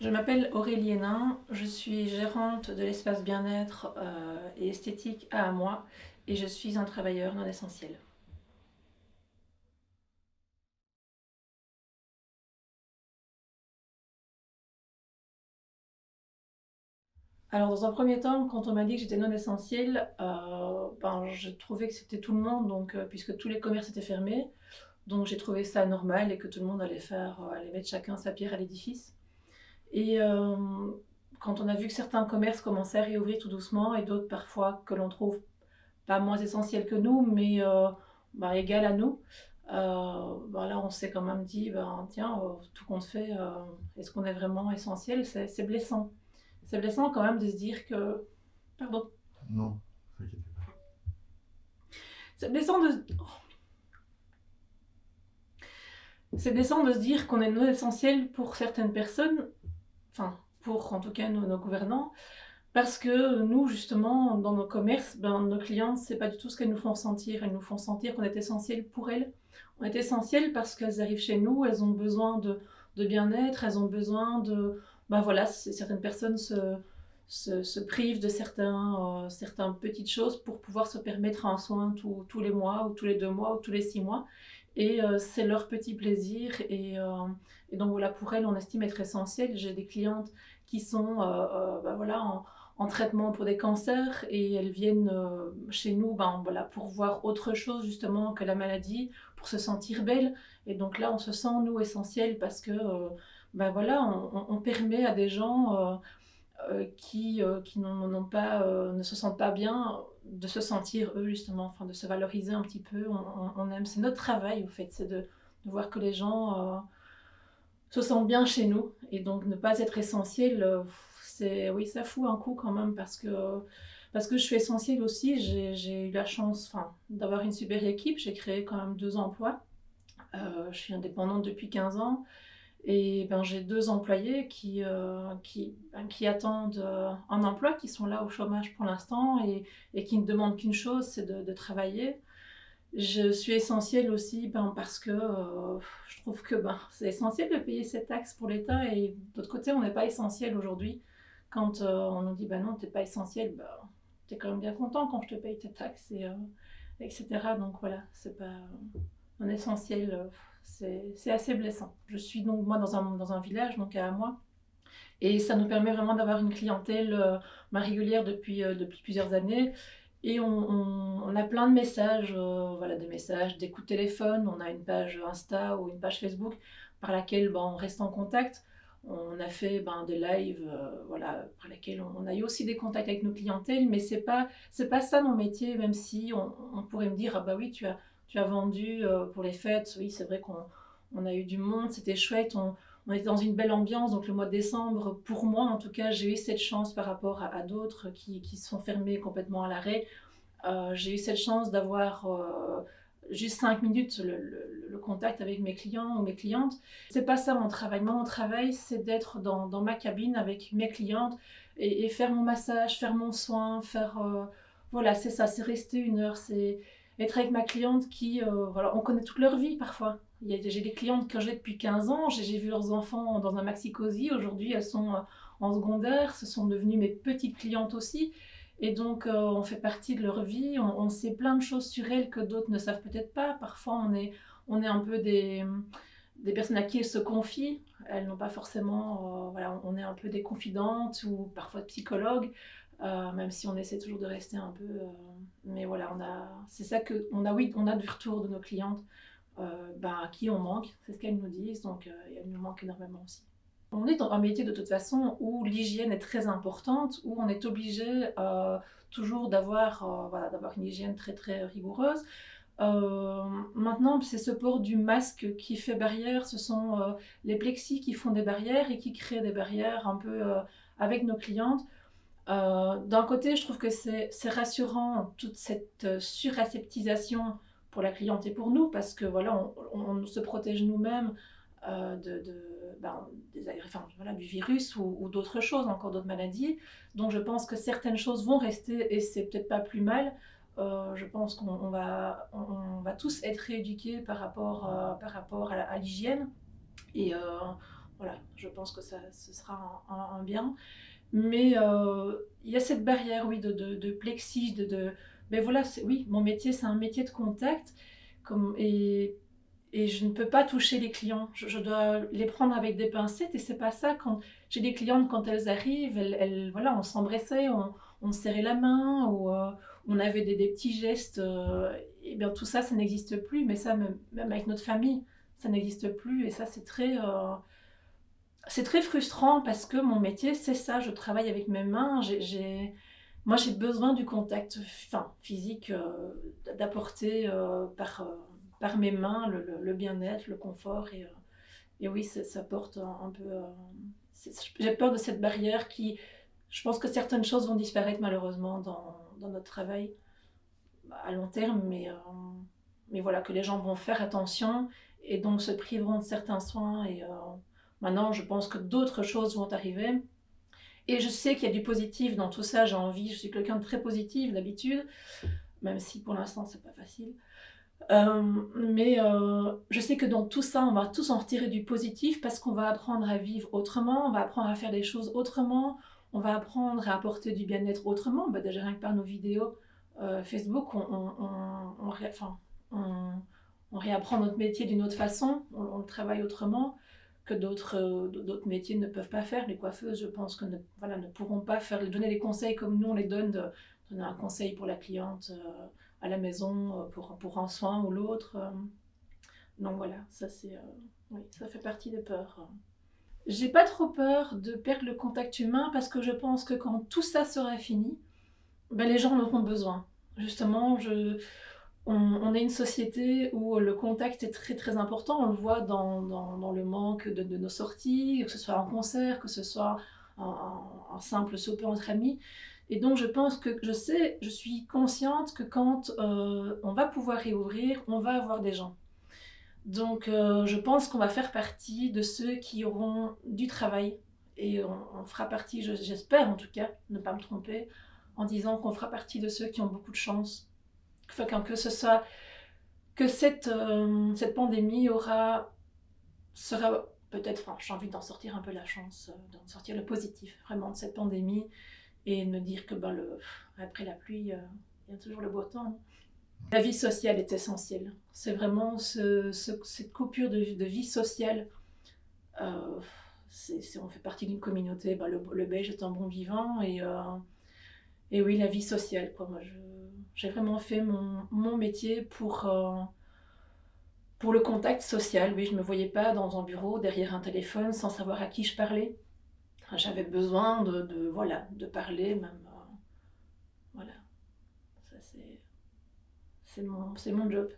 Je m'appelle Aurélie Hénin, je suis gérante de l'espace bien-être et esthétique à Amois et je suis un travailleur non essentiel. Alors dans un premier temps, quand on m'a dit que j'étais non essentiel, j'ai trouvé que c'était tout le monde, puisque tous les commerces étaient fermés, donc j'ai trouvé ça normal et que tout le monde allait mettre chacun sa pierre à l'édifice. Et quand on a vu que certains commerces commençaient à réouvrir tout doucement et d'autres parfois que l'on trouve pas moins essentiel que nous, mais égal à nous. Là, on s'est quand même dit, tiens, tout compte fait, est-ce qu'on est vraiment essentiel? C'est blessant. C'est blessant quand même de se dire que... Pardon. Non, t'inquiète pas. C'est blessant de... C'est blessant de se dire qu'on est non essentiel pour certaines personnes, enfin, pour en tout cas nos gouvernants, parce que nous, justement, dans nos commerces, nos clientes, c'est pas du tout ce qu'elles nous font sentir. Elles nous font sentir qu'on est essentiel pour elles. On est essentiel parce qu'elles arrivent chez nous, elles ont besoin de bien-être, elles ont besoin de... certaines personnes se privent de certaines petites choses pour pouvoir se permettre un soin tous les mois, ou tous les 2 mois, ou tous les 6 mois. Et c'est leur petit plaisir. Et donc voilà, pour elles, on estime être essentiel. J'ai des clientes qui sont en traitement pour des cancers et elles viennent chez nous pour voir autre chose justement que la maladie, pour se sentir belle. Et donc là, on se sent, nous, essentiel parce que on permet à des gens qui ne se sentent pas bien de se sentir eux justement, enfin de se valoriser un petit peu. On aime, c'est notre travail au fait, c'est de voir que les gens se sentent bien chez nous et donc ne pas être essentiel, oui, ça fout un coup quand même parce que je suis essentielle aussi. J'ai eu la chance, d'avoir une super équipe. J'ai créé quand même 2 emplois. Je suis indépendante depuis 15 ans et j'ai 2 employés qui attendent un emploi, qui sont là au chômage pour l'instant et qui ne demandent qu'une chose, c'est de travailler. Je suis essentielle aussi parce que je trouve que c'est essentiel de payer ses taxes pour l'État et d'autre côté, on n'est pas essentiel aujourd'hui. Quand on nous dit non, t'es pas essentiel, t'es quand même bien content quand je te paye tes taxes etc. Donc voilà, c'est pas un essentiel, c'est assez blessant. Je suis donc moi dans un village, donc à moi, et ça nous permet vraiment d'avoir une clientèle régulière depuis plusieurs années. Et on a plein de messages, des messages, des coups de téléphone. On a une page Insta ou une page Facebook par laquelle on reste en contact. On a fait des lives par lesquels on a eu aussi des contacts avec nos clientèles, mais c'est pas ça mon métier, même si on pourrait me dire, ah bah oui, tu as vendu pour les fêtes. Oui, c'est vrai qu'on a eu du monde, c'était chouette, on était dans une belle ambiance. Donc le mois de décembre, pour moi en tout cas, j'ai eu cette chance par rapport à d'autres qui sont fermés complètement à l'arrêt. J'ai eu cette chance d'avoir juste 5 minutes le contact avec mes clients ou mes clientes. C'est pas ça mon travail. Moi, mon travail, c'est d'être dans ma cabine avec mes clientes et faire mon massage, faire mon soin, voilà, c'est ça, c'est rester 1 heure, c'est être avec ma cliente on connaît toute leur vie parfois. J'ai des clientes que j'ai depuis 15 ans, j'ai vu leurs enfants dans un maxi-cosy. Aujourd'hui, elles sont en secondaire, ce sont devenues mes petites clientes aussi. Et donc, on fait partie de leur vie, on sait plein de choses sur elles que d'autres ne savent peut-être pas. Parfois, on est un peu des personnes à qui elles se confient. Elles n'ont pas forcément, on est un peu des confidentes ou parfois psychologues, même si on essaie toujours de rester un peu. Mais voilà, c'est ça que, oui, on a du retour de nos clientes, à qui on manque, c'est ce qu'elles nous disent, donc elles nous manquent énormément aussi. On est dans un métier de toute façon où l'hygiène est très importante, où on est obligé toujours d'avoir une hygiène très très rigoureuse. Maintenant, c'est ce port du masque qui fait barrière. Ce sont les plexis qui font des barrières et qui créent des barrières un peu avec nos clientes. D'un côté, je trouve que c'est rassurant, toute cette suraseptisation pour la cliente et pour nous, parce que voilà, on se protège nous-mêmes du virus ou d'autres choses, encore d'autres maladies. Donc je pense que certaines choses vont rester et c'est peut-être pas plus mal. Je pense qu'on va tous être rééduqués par rapport à l'hygiène. Et voilà, je pense que ce sera un bien. Mais il y a cette barrière, oui, de plexi, mais voilà, oui, mon métier, c'est un métier de contact, comme, et je ne peux pas toucher les clients. Je dois les prendre avec des pincettes, et c'est pas ça. Quand j'ai des clientes, quand elles arrivent, voilà, on s'embrassait, on se serrait la main, ou on avait des petits gestes. Et bien tout ça, ça n'existe plus. Mais ça, même avec notre famille, ça n'existe plus. Et ça, c'est très frustrant parce que mon métier, c'est ça. Je travaille avec mes mains. Moi, j'ai besoin du contact, enfin, physique, d'apporter par mes mains le bien-être, le confort. Et oui, ça porte un peu. J'ai peur de cette barrière qui. Je pense que certaines choses vont disparaître malheureusement dans notre travail à long terme, mais voilà, que les gens vont faire attention et donc se priveront de certains soins. Et maintenant, je pense que d'autres choses vont arriver. Et je sais qu'il y a du positif dans tout ça, j'ai envie, je suis quelqu'un de très positif d'habitude, même si pour l'instant c'est pas facile. Mais je sais que dans tout ça, on va tous en retirer du positif parce qu'on va apprendre à vivre autrement, on va apprendre à faire les choses autrement, on va apprendre à apporter du bien-être autrement. Bah, déjà rien que par nos vidéos Facebook, enfin, on, on réapprend notre métier d'une autre façon, on le travaille autrement que d'autres métiers ne peuvent pas faire. Les coiffeuses, je pense que voilà, ne pourront pas donner les conseils comme nous on les donne, donner un conseil pour la cliente à la maison pour un soin ou l'autre. Donc voilà, oui, ça fait partie des peurs. J'ai pas trop peur de perdre le contact humain parce que je pense que quand tout ça sera fini, ben les gens en auront besoin. Justement, on est une société où le contact est très très important. On le voit dans le manque de nos sorties, que ce soit en concert, que ce soit en simple souper entre amis. Et donc je pense que je suis consciente que quand on va pouvoir réouvrir, on va avoir des gens. Donc je pense qu'on va faire partie de ceux qui auront du travail. Et on fera partie, j'espère en tout cas, ne pas me tromper, en disant qu'on fera partie de ceux qui ont beaucoup de chance. Enfin, que ce soit que cette pandémie sera peut-être, enfin, j'ai envie d'en sortir un peu la chance, d'en sortir le positif vraiment de cette pandémie et de me dire que après la pluie, il y a toujours le beau temps. La vie sociale est essentielle. C'est vraiment cette coupure de vie sociale. Euh, on fait partie d'une communauté, le Belge est un bon vivant et oui, la vie sociale. Quoi. Moi, j'ai vraiment fait mon métier pour le contact social. Oui, je ne me voyais pas dans un bureau, derrière un téléphone, sans savoir à qui je parlais. J'avais besoin voilà, de parler, même. Voilà, ça c'est mon job.